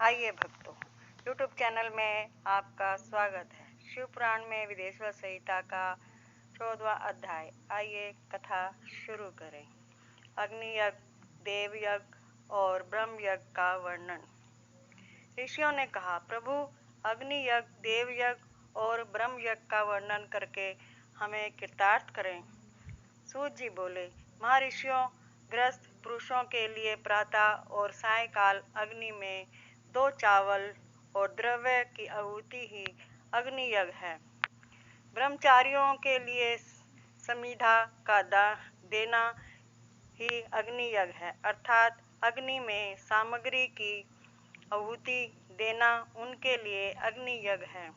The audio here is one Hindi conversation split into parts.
आइए भक्तों, YouTube चैनल में आपका स्वागत है। शिव पुराण में विदेश्वर संहिता का 14वां अध्याय। आइए कथा शुरू करें। अग्नि यज्ञ, देव यज्ञ और ब्रह्म यज्ञ का वर्णन। ऋषियों ने कहा, प्रभु, अग्नि यज्ञ, देव यज्ञ और ब्रह्म यज्ञ का वर्णन करके हमें कृतार्थ करें। सूत जी बोले, महर्षियों, गृहस्थ पुरुषों के लिए प्रातः और सायंकाल अग्नि में 2 चावल और द्रव्य की आहुति ही अग्नि यज्ञ है। ब्रह्मचारियों के लिए समिधा का देना ही अग्नि यज्ञ है, अर्थात अग्नि में सामग्री की आहुति देना उनके लिए अग्नि यज्ञ है।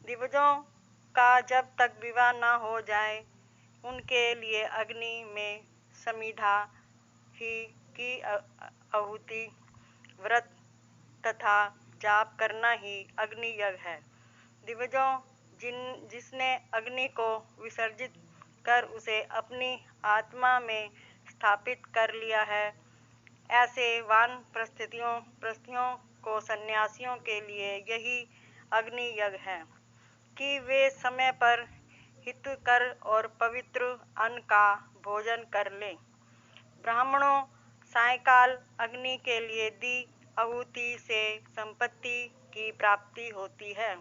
दिवजों का जब तक विवाह न हो जाए उनके लिए अग्नि में समिधा ही की आहुति, व्रत तथा जाप करना ही अग्नि यज्ञ है। दिवजों जिसने अग्नि को विसर्जित कर उसे अपनी आत्मा में स्थापित कर लिया है, ऐसे वानप्रस्थियों को सन्यासियों के लिए यही अग्नि यज्ञ है कि वे समय पर हितकर और पवित्र अन्न का भोजन कर लें। ब्राह्मणों, सायंकाल अग्नि के लिए दी आहुति से संपत्ति की प्राप्ति होती है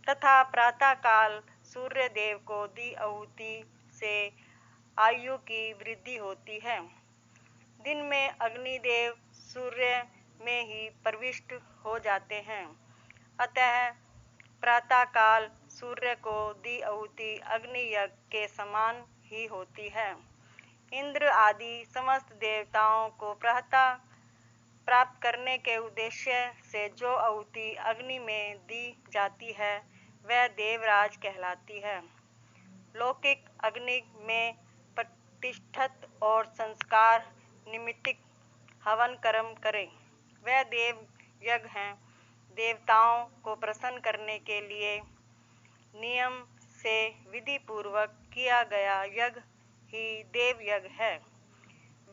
तथा प्रातःकाल सूर्य देव को दी आहुति से आयु की वृद्धि होती है। दिन में अग्निदेव सूर्य में ही प्रविष्ट हो जाते हैं, अतः प्रातःकाल सूर्य को दी आहुति अग्नि यज्ञ के समान ही होती है। इंद्र आदि समस्त देवताओं को प्रातः प्राप्त करने के उद्देश्य से जो आहुति अग्नि में दी जाती है वह देवराज कहलाती है। लौकिक अग्नि में प्रतिष्ठित और संस्कार निमित्तिक हवन कर्म करें, वह देव यज्ञ हैं। देवताओं को प्रसन्न करने के लिए नियम से विधि पूर्वक किया गया यज्ञ ही देव यज्ञ है।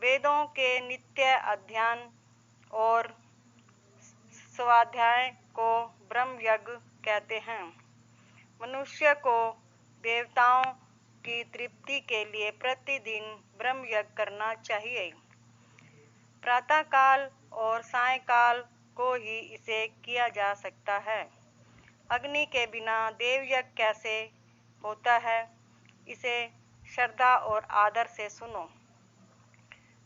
वेदों के नित्य अध्ययन और स्वाध्याय को ब्रह्म यज्ञ कहते हैं। मनुष्य को देवताओं की तृप्ति के लिए प्रतिदिन ब्रह्म यज्ञ करना चाहिए। प्रातःकाल और सायंकाल को ही इसे किया जा सकता है। अग्नि के बिना देव यज्ञ कैसे होता है, इसे श्रद्धा और आदर से सुनो।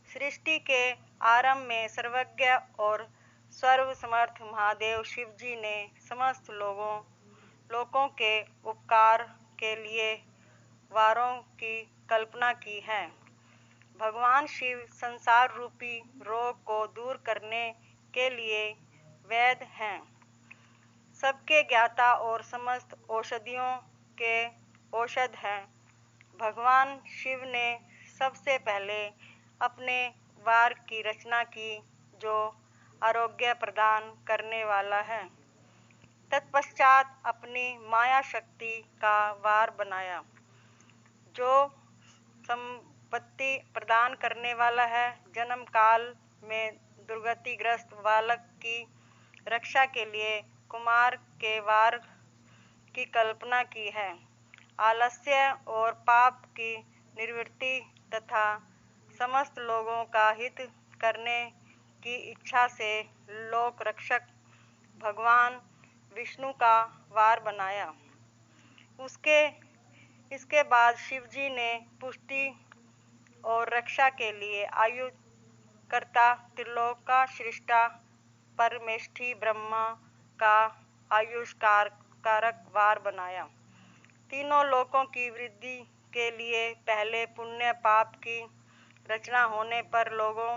सृष्टि के आरंभ में सर्वज्ञ और सर्वसमर्थ महादेव शिव जी ने समस्त लोगों के उपकार के लिए वारों की कल्पना की है। भगवान शिव संसार रूपी रोग को दूर करने के लिए वैद्य हैं, सबके ज्ञाता और समस्त औषधियों के औषध हैं। भगवान शिव ने सबसे पहले अपने वार की रचना की जो आरोग्य प्रदान करने वाला है। तत्पश्चात अपनी माया शक्ति का वार बनाया जो संपत्ति प्रदान करने वाला है। जन्म काल में दुर्गतिग्रस्त बालक की रक्षा के लिए कुमार के वार की कल्पना की है। आलस्य और पाप की निवृत्ति तथा समस्त लोगों का हित करने की इच्छा से लोक रक्षक भगवान विष्णु का वार बनाया। इसके बाद शिवजी ने पुष्टि और रक्षा के लिए आयुकर्ता त्रिलोकाश्रिष्टा परमेष्ठी ब्रह्मा का आयुष्कारक वार बनाया। तीनों लोकों की वृद्धि के लिए पहले पुण्य पाप की रचना होने पर लोगों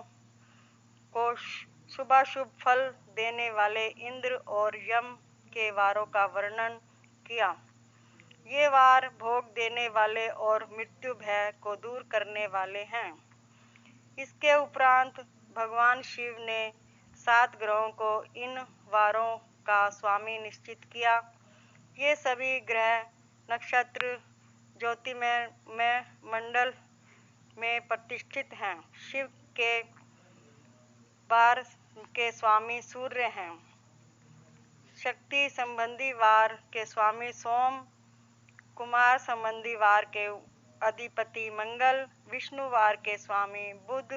को शुभाशुभ फल देने वाले इंद्र और यम के वारों का वर्णन किया। ये वार भोग देने वाले और मृत्यु भय को दूर करने वाले हैं। इसके उपरांत भगवान शिव ने 7 ग्रहों को इन वारों का स्वामी निश्चित किया। ये सभी ग्रह नक्षत्र ज्योतिर्मय मंडल में प्रतिष्ठित हैं। शिव के 12 के स्वामी सूर्य हैं। शक्ति संबंधी वार के स्वामी सोम, कुमार संबंधी वार के अधिपति मंगल, विष्णु वार के स्वामी बुध,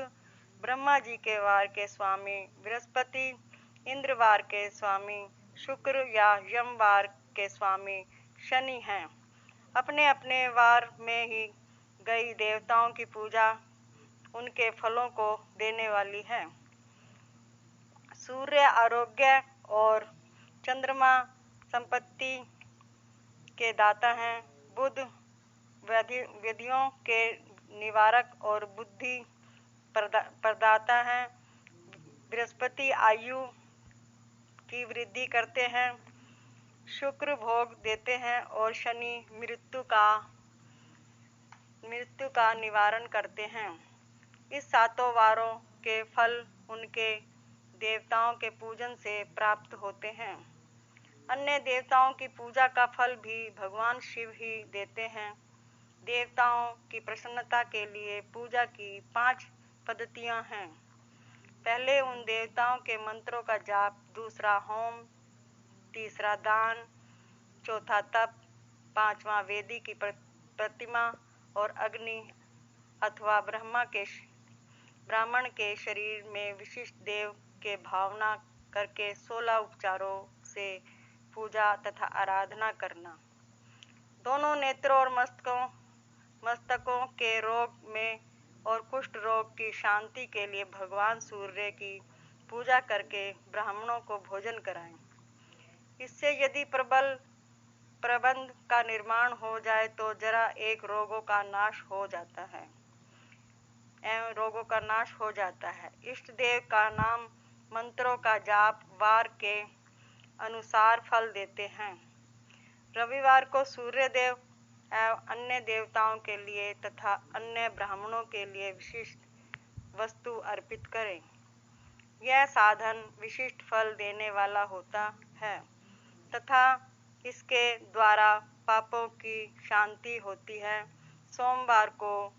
ब्रह्मा जी के वार के स्वामी बृहस्पति, इंद्र वार के स्वामी शुक्र या यम वार के स्वामी शनि हैं। अपने अपने वार में ही गई देवताओं की पूजा उनके फलों को देने वाली है। सूर्य आरोग्य और चंद्रमा संपत्ति के दाता हैं। बुध व्याधियों के निवारक और बुद्धि प्रदाता हैं। बृहस्पति आयु की वृद्धि करते हैं। शुक्र भोग देते हैं और शनि मृत्यु का निवारण करते हैं। इस सातों वारों के फल उनके देवताओं के पूजन से प्राप्त होते हैं। अन्य देवताओं की पूजा का फल भी भगवान शिव ही देते हैं। देवताओं की प्रसन्नता के लिए पूजा की 5 पद्धतियां हैं। पहले उन देवताओं के मंत्रों का जाप, दूसरा होम, तीसरा दान, चौथा तप, पांचवा वेदी की प्रतिमा और अग्नि अथवा ब्राह्मण के शरीर में विशिष्ट देव के भावना करके 16 उपचारों से पूजा तथा आराधना करना। दोनों नेत्रों और मस्तकों के रोग में और कुष्ठ रोग की शांति के लिए भगवान सूर्य की पूजा करके ब्राह्मणों को भोजन कराएं। इससे यदि प्रबल प्रबंध का निर्माण हो जाए तो जरा एक रोगों का नाश हो जाता है। इष्ट देव का नाम मंत्रों का जाप वार के अनुसार फल देते हैं। रविवार को सूर्य देव एवं अन्य देवताओं के लिए तथा अन्य ब्राह्मणों के लिए विशिष्ट वस्तु अर्पित करें। यह साधन विशिष्ट फल देने वाला होता है तथा इसके द्वारा पापों की शांति होती है। सोमवार को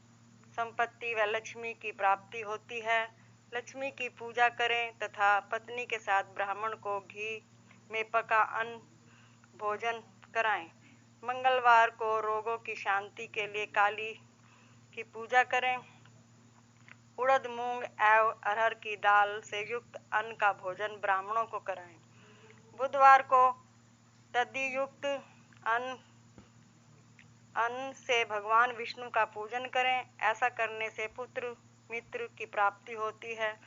संपत्ति व लक्ष्मी की प्राप्ति होती है। लक्ष्मी की पूजा करें तथा पत्नी के साथ ब्राह्मण को घी में पका अन्न भोजन कराएं। मंगलवार को रोगों की शांति के लिए काली की पूजा करें। उड़द, मूंग एवं अरहर की दाल से युक्त अन्न का भोजन ब्राह्मणों को कराएं। बुधवार को दधि युक्त अन्न से भगवान विष्णु का पूजन करें। ऐसा करने से पुत्र मित्र की प्राप्ति होती है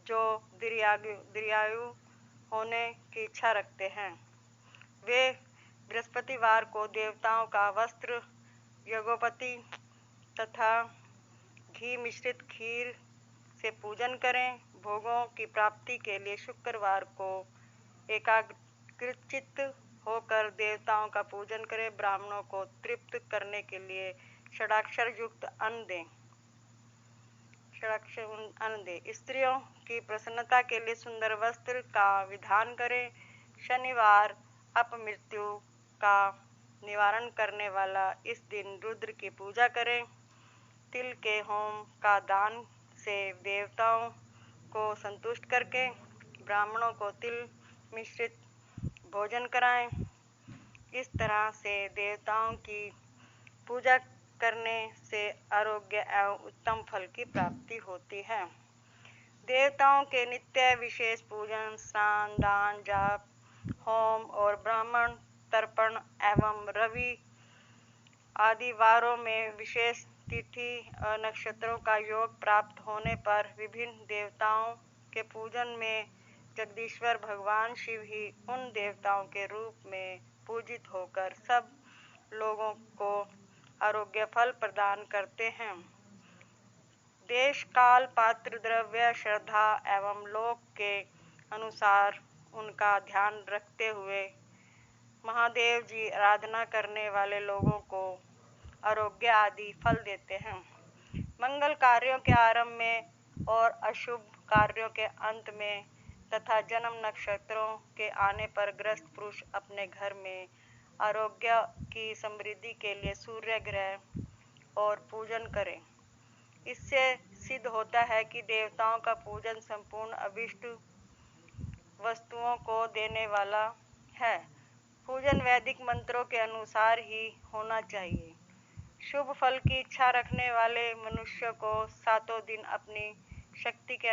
जो दीर्घायु होने की इच्छा रखते हैं। वे बृहस्पतिवार को देवताओं का वस्त्र, यज्ञोपति तथा घी मिश्रित खीर से पूजन करें। भोगों की प्राप्ति के लिए शुक्रवार को एकाग्रचित्त होकर देवताओं का पूजन करें। ब्राह्मणों को तृप्त करने के लिए षडाक्षर युक्त अन्न दें। स्त्रियों की प्रसन्नता के लिए सुंदर वस्त्र का विधान करें। शनिवार अपमृत्यु का निवारण करने वाला इस दिन रुद्र की पूजा करें। तिल के होम का दान से देवताओं को संतुष्ट करके ब्राह्मणों को तिल मिश्रित भोजन कराएं। इस तरह से देवताओं की पूजा करने से आरोग्य एवं उत्तम फल की प्राप्ति होती है। देवताओं के नित्य विशेष पूजन, स्नान, दान, जाप, होम और ब्राह्मण तर्पण एवं रवि आदि वारों में विशेष तिथि और नक्षत्रों का योग प्राप्त होने पर विभिन्न देवताओं के पूजन में जगदीश्वर भगवान शिव ही उन देवताओं के रूप में पूजित होकर सब लोगों को आरोग्य फल प्रदान करते हैं। देश काल, पात्र, द्रव्य, श्रद्धा एवं लोक के अनुसार उनका ध्यान रखते हुए महादेव जी आराधना करने वाले लोगों को आरोग्य आदि फल देते हैं। मंगल कार्यों के आरंभ में और अशुभ कार्यों के अंत में तथा जन्म नक्षत्रों के आने पर ग्रस्त पुरुष अपने घर में आरोग्य की समृद्धि के लिए सूर्य ग्रह और पूजन करें। इससे सिद्ध होता है कि देवताओं का पूजन संपूर्ण अभिष्ट वस्तुओं को देने वाला है। पूजन वैदिक मंत्रों के अनुसार ही होना चाहिए। शुभ फल की इच्छा रखने वाले मनुष्य को 7 दिन अपनी शक्ति के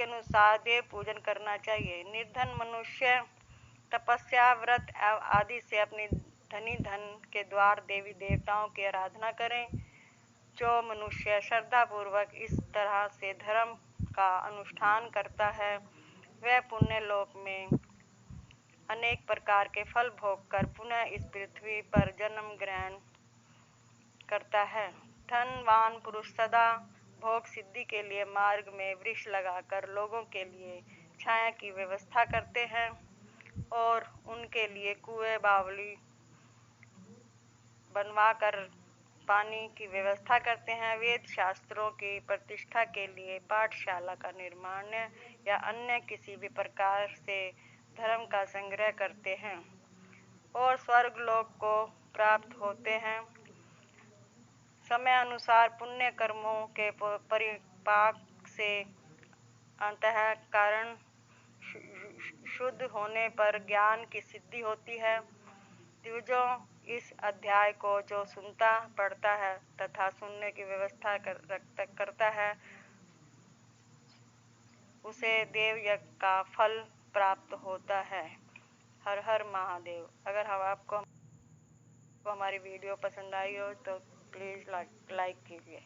अनुसार देव पूजन करना चाहिए। निर्धन मनुष्य तपस्या, व्रत आदि से अपनी धनी धन के द्वार देवी देवताओं की आराधना करें। जो मनुष्य श्रद्धा पूर्वक इस तरह से धर्म का अनुष्ठान करता है वह पुण्य लोक में अनेक प्रकार के फल भोगकर पुनः इस पृथ्वी पर जन्म ग्रहण करता है। धनवान पुरुष सदा भोग सिद्धि के लिए मार्ग में वृक्ष लगाकर लोगों के लिए छाया की व्यवस्था करते हैं और उनके लिए कुएं बावली बनवाकर पानी की व्यवस्था करते हैं। वेद शास्त्रों की प्रतिष्ठा के लिए पाठशाला का निर्माण या अन्य किसी भी प्रकार से धर्म का संग्रह करते हैं और स्वर्ग लोक को प्राप्त होते हैं। समय अनुसार पुण्य कर्मों के परिपाक से अंतःकरण शुद्ध होने पर ज्ञान की सिद्धि होती है। द्विजों, इस अध्याय को जो सुनता, पढ़ता है तथा सुनने की व्यवस्था करता है उसे देव यज्ञ का फल प्राप्त होता है। हर हर महादेव। अगर आपको हमारी वीडियो पसंद आई हो तो प्लीज़ लाइक कीजिए।